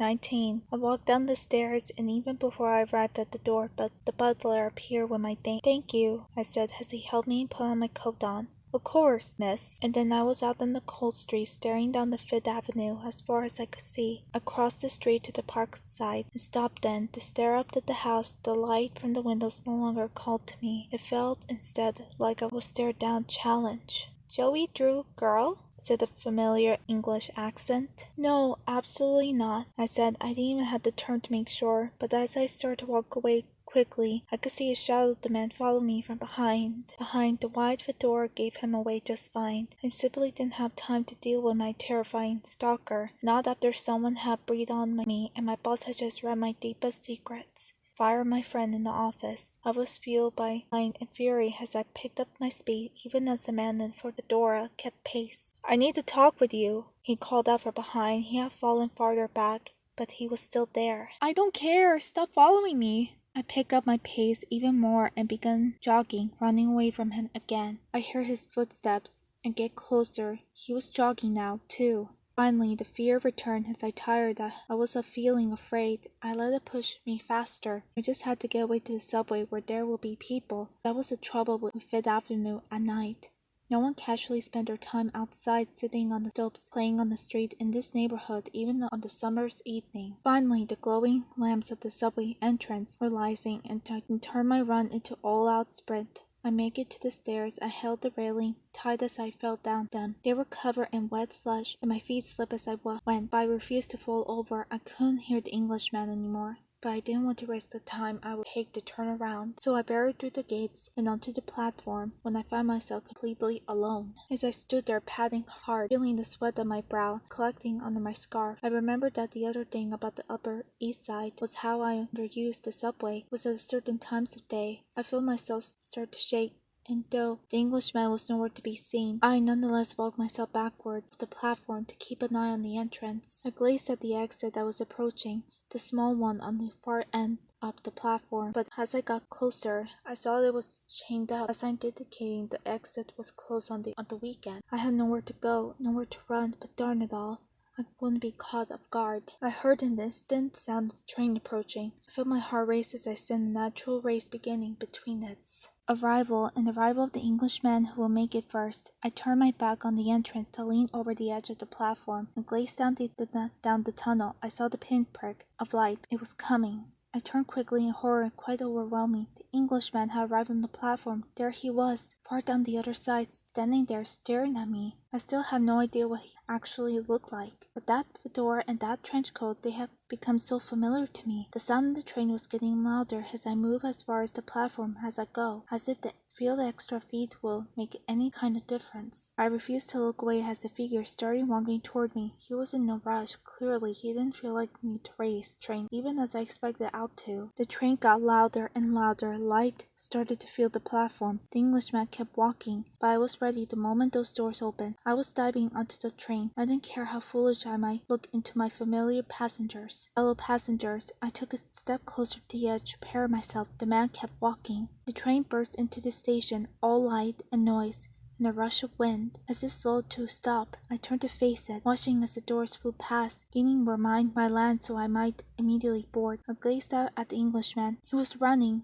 19. I walked down the stairs, and even before I arrived at the door, but the butler appeared with my Thank you, I said as he helped me put on my coat on. Of course, miss. And then I was out in the cold street, staring down the Fifth Avenue as far as I could see, across the street to the park side, and stopped then to stare up at the house. The light from the windows no longer called to me. It felt instead like I was stared down challenge. Joey Drew, girl? Said a familiar English accent. No, absolutely not, I said. I didn't even have to turn to make sure, but as I started to walk away quickly, I could see a shadow of the man follow me from behind. The wide fedora gave him away just fine. I simply didn't have time to deal with my terrifying stalker, not after someone had breathed on me and my boss had just read my deepest secrets. Fired my friend in the office. I was fueled by mind and fury as I picked up my speed, even as the man in the fedora kept pace. I need to talk with you, he called out from behind. He had fallen farther back, but he was still there. I don't care. Stop following me. I picked up my pace even more and began jogging, running away from him again. I heard his footsteps and get closer. He was jogging now, too. Finally, the fear returned as I tired that I was feeling afraid. I let it push me faster. I just had to get away to the subway where there would be people. That was the trouble with Fifth Avenue at night. No one casually spent their time outside sitting on the steps playing on the street in this neighborhood even on the summer's evening. Finally, the glowing lamps of the subway entrance were lighting and I can turn my run into all-out sprint. I make it to the stairs. I held the railing tight as I fell down them. They were covered in wet slush and my feet slipped as I went, but I refused to fall over. I couldn't hear the Englishman anymore, but I didn't want to waste the time I would take to turn around, so I barreled through the gates and onto the platform when I found myself completely alone. As I stood there panting hard, feeling the sweat on my brow collecting under my scarf, I remembered that the other thing about the Upper East Side was how I underused the subway was at certain times of day. I felt myself start to shake, and though the Englishman was nowhere to be seen, I nonetheless walked myself backward up the platform to keep an eye on the entrance. I gazed at the exit I was approaching, the small one on the far end of the platform, but as I got closer, I saw it was chained up, a sign indicating the exit was closed on the weekend. I had nowhere to go, nowhere to run, but darn it all, I wouldn't be caught off guard. I heard an distant sound of the train approaching. I felt my heart race as I sensed a natural race beginning between its arrival and the arrival of the Englishman who will make it first. I turned my back on the entrance to lean over the edge of the platform and gazed down the tunnel. I saw the pinprick of light. It was coming. I turned quickly in horror, quite overwhelming. The Englishman had arrived on the platform. There he was, far down the other side, standing there staring at me. I still have no idea what he actually looked like, but that fedora and that trench coat, they have become so familiar to me. The sound of the train was getting louder as I moved as far as the platform as I go, as if the feel the extra feet will make any kind of difference. I refused to look away as the figure started walking toward me. He was in no rush. Clearly, he didn't feel like me to race the train, even as I expected out to. The train got louder and louder. Light started to fill the platform. The Englishman kept walking, but I was ready the moment those doors opened. I was diving onto the train. I didn't care how foolish I might look into my familiar passengers. Fellow passengers, I took a step closer to the edge to prepare myself. The man kept walking. The train burst into the station, all light and noise, and a rush of wind. As it slowed to a stop, I turned to face it, watching as the doors flew past, gaining where mine might land so I might immediately board. I gazed out at the Englishman. He was running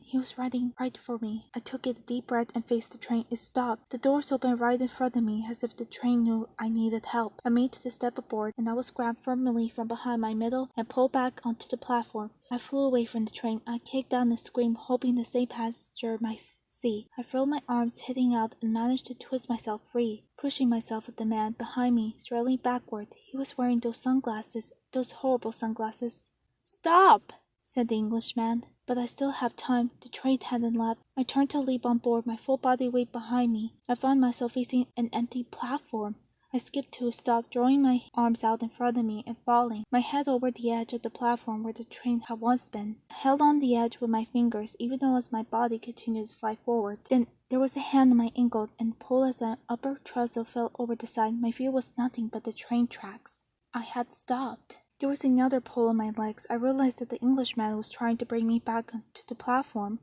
right for me. I took a deep breath and faced the train. It stopped. The doors opened right in front of me, as if the train knew I needed help. I made the step aboard, and I was grabbed firmly from behind my middle and pulled back onto the platform. I flew away from the train. I kicked down and screamed, hoping the same passenger might see. I felt my arms hitting out and managed to twist myself free, pushing myself with the man behind me, straddling backward. He was wearing those sunglasses, those horrible sunglasses. "Stop!" said the Englishman. But I still have time. The train hadn't left. I turned to leap on board, my full body weight behind me. I found myself facing an empty platform. I skipped to a stop, throwing my arms out in front of me and falling, my head over the edge of the platform where the train had once been. I held on the edge with my fingers, even though as my body continued to slide forward. Then there was a hand on my ankle, and pulled as the upper trestle fell over the side. My feet was nothing but the train tracks. I had stopped. There was another pull on my legs. I realized that the Englishman was trying to bring me back onto the platform.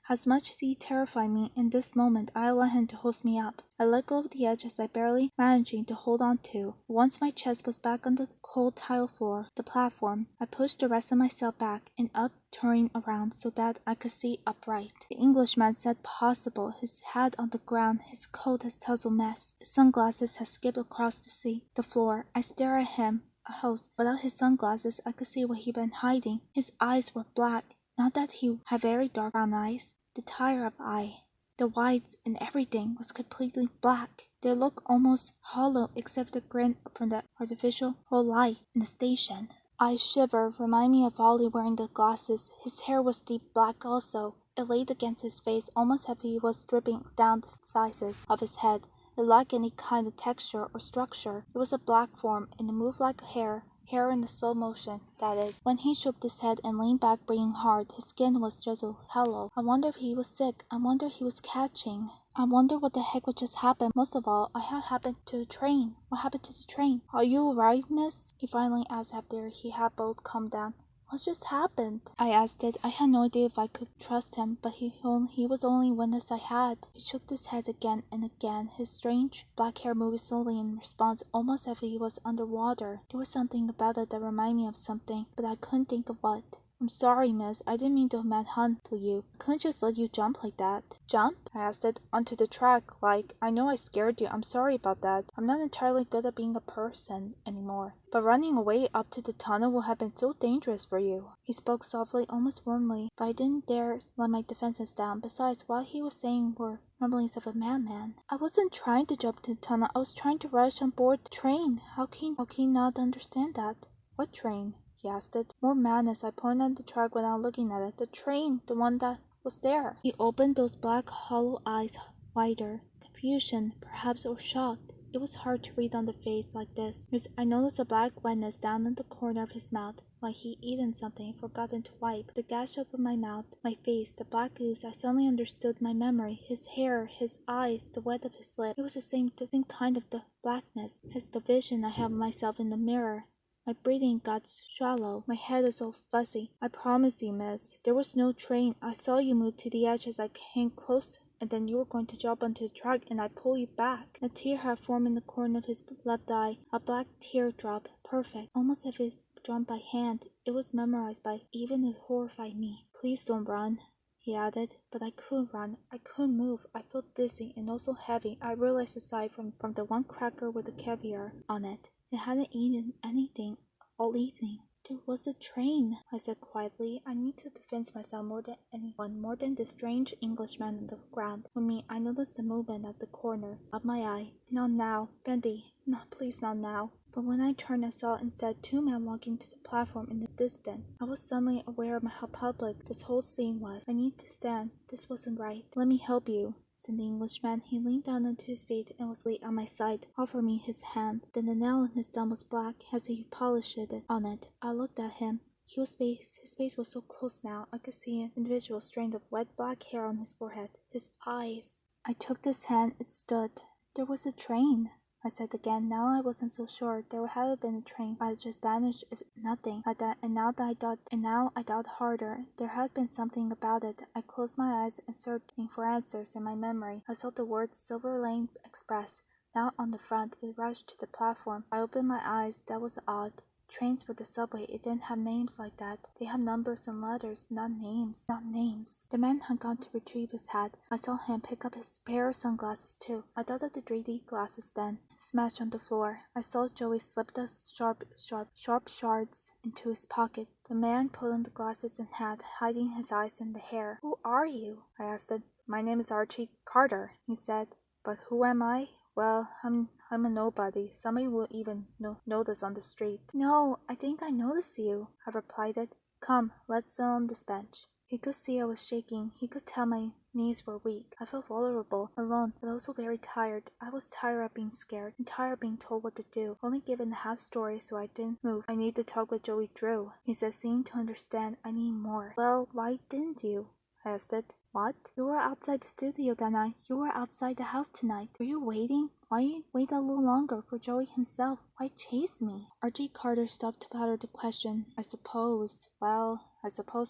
As much as he terrified me in this moment, I allowed him to hoist me up. I let go of the edge as I barely managing to hold on to. Once my chest was back on the cold tile floor, the platform, I pushed the rest of myself back and up, turning around so that I could see upright. The Englishman sat possible, his hat on the ground, his coat a tousled mess. His sunglasses had skipped across the floor. I stared at him, a host. Without his sunglasses, I could see what he'd been hiding. His eyes were black. Not that he had very dark brown eyes. The tired-up eye, the whites and everything was completely black. They looked almost hollow except the grin from the artificial whole light in the station. I shivered, reminding me of Ollie wearing the glasses. His hair was deep black also. It laid against his face almost as if he was dripping down the sides of his head. It lacked any kind of texture or structure. It was a black form, and it moved like hair in the slow motion, that is. When he shook his head and leaned back breathing hard, his skin was just hollow. I wonder if he was sick. I wonder if he was catching. I wonder what the heck would just happen. Most of all, what happened to the train? What happened to the train? Are you alright, miss? He finally asked after he had both calmed down. What just happened? I asked it. I had no idea if I could trust him, but he was the only witness I had. He shook his head again and again, his strange black hair moving slowly in response, almost as if he was underwater. There was something about it that reminded me of something, but I couldn't think of what. I'm sorry, miss. I didn't mean to manhunt you. I couldn't just let you jump like that. Jump? I asked it. Onto the track, like, I know I scared you. I'm sorry about that. I'm not entirely good at being a person anymore. But running away up to the tunnel would have been so dangerous for you. He spoke softly, almost warmly, but I didn't dare let my defenses down. Besides, what he was saying were rumblings of a madman. I wasn't trying to jump to the tunnel. I was trying to rush on board the train. How can you not understand that? What train? He asked it. More madness. I pointed at the track without looking at it. The train, the one that was there. He opened those black hollow eyes wider. Confusion, perhaps, or shock. It was hard to read on the face like this. I noticed a black wetness down in the corner of his mouth, like he'd eaten something and forgotten to wipe. The gash opened my mouth, my face, the black ooze. I suddenly understood my memory. His hair, his eyes, the wet of his lip. It was the same kind of the blackness as the vision I had of myself in the mirror. My breathing got shallow. My head is all fuzzy. I promise you, miss, there was no train. I saw you move to the edge as I came close, and then you were going to jump onto the track, and I pulled you back. A tear had formed in the corner of his left eye, a black teardrop, perfect, almost as if it was drawn by hand. It was memorized by even it horrified me. Please don't run, he added, but I couldn't run. I couldn't move. I felt dizzy and also heavy. I realized aside from the one cracker with the caviar on it, I hadn't eaten anything all evening. There was a train, I said quietly. I need to convince myself more than anyone, more than the strange Englishman on the ground. With me, I noticed the movement at the corner of my eye. Not now, Bendy. No, please not now. But when I turned, I saw instead two men walking to the platform in the distance. I was suddenly aware of how public this whole scene was. I need to stand. This wasn't right. Let me help you, said the Englishman. He leaned down onto his feet and was at my side, offering me his hand. Then the nail in his thumb was black as he polished it on it. I looked at him. His face was so close now. I could see an individual strand of wet black hair on his forehead. His eyes. I took this hand. It stood. There was a train, I said again. Now I wasn't so sure. There had been a train, but it just vanished if nothing. Now I thought harder. There had been something about it. I closed my eyes and searching for answers in my memory. I saw the words Silver Lane Express. Now on the front, it rushed to the platform. I opened my eyes. That was odd. Trains for the subway, it didn't have names like that. They have numbers and letters, not names. Not names. The man had gone to retrieve his hat. I saw him pick up his pair of sunglasses too. I thought of the 3D glasses then, smashed on the floor. I saw Joey slip the sharp shards into his pocket. The man put on the glasses and hat, hiding his eyes in the hair. Who are you? I asked it. My name is Archie Carter, he said. But who am I? Well, I'm a nobody. Somebody will even notice on the street. No, I think I notice you, I replied it. Come, let's sit on this bench. He could see I was shaking. He could tell my knees were weak. I felt vulnerable, alone, but also very tired. I was tired of being scared, and tired of being told what to do, only given a half story so I didn't move. I need to talk with Joey Drew. He said, seeming to understand. I need more. Well, why didn't you? I asked it. What? You were outside the studio that night. You were outside the house tonight. Were you waiting? Why wait a little longer for Joey himself? Why chase me? Archie Carter stopped to utter the question. I suppose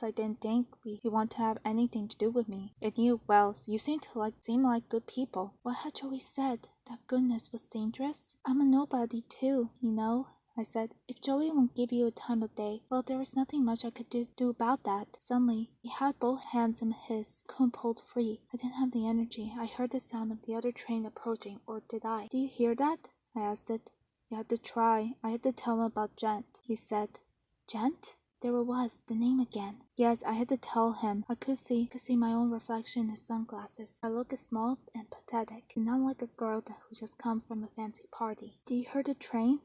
I didn't think you want to have anything to do with me. And you seem like good people. What had Joey said? That goodness was dangerous? I'm a nobody too, you know. I said, if Joey won't give you a time of day, well, there was nothing much I could do about that. Suddenly, he had both hands in his, couldn't pull free. I didn't have the energy. I heard the sound of the other train approaching, or did I? Do you hear that? I asked it. You had to try. I had to tell him about Gent. He said, Gent? There it was, the name again. Yes, I had to tell him. I could see my own reflection in his sunglasses. I looked small and pathetic, and not like a girl who just come from a fancy party. Do you hear the train?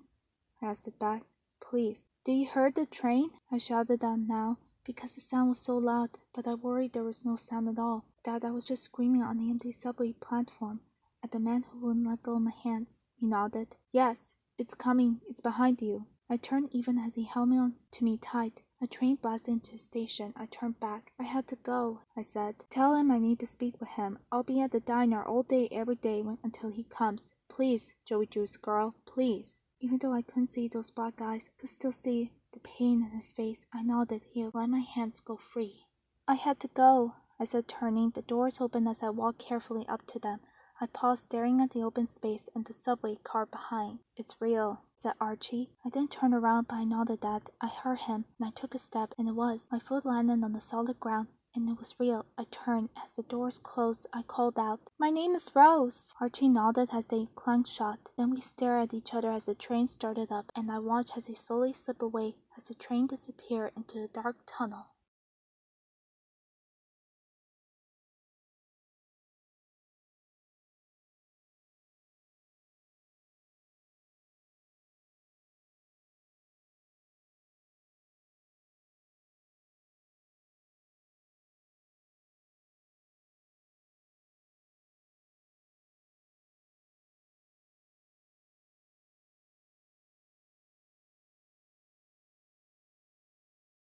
I asked it back. Please. Do you hear the train? I shouted out now, because the sound was so loud, but I worried there was no sound at all, that I was just screaming on the empty subway platform at the man who wouldn't let go of my hands. He nodded. Yes, it's coming. It's behind you. I turned even as he held me on to me tight. A train blasted into the station. I turned back. I had to go, I said. Tell him I need to speak with him. I'll be at the diner all day every day until he comes. Please, Joey Drew's girl, please. Even though I couldn't see those black eyes, could still see the pain in his face, I nodded. He let my hands go free. I had to go, I said, turning. The doors opened as I walked carefully up to them. I paused, staring at the open space and the subway car behind. It's real, said Archie. I didn't turn around, but I nodded that. I heard him, and I took a step, and it was. My foot landed on the solid ground, and it was real. I turned. As the doors closed, I called out, My name is Rose. Archie nodded as they clanked shut. Then we stared at each other as the train started up, and I watched as he slowly slipped away as the train disappeared into the dark tunnel.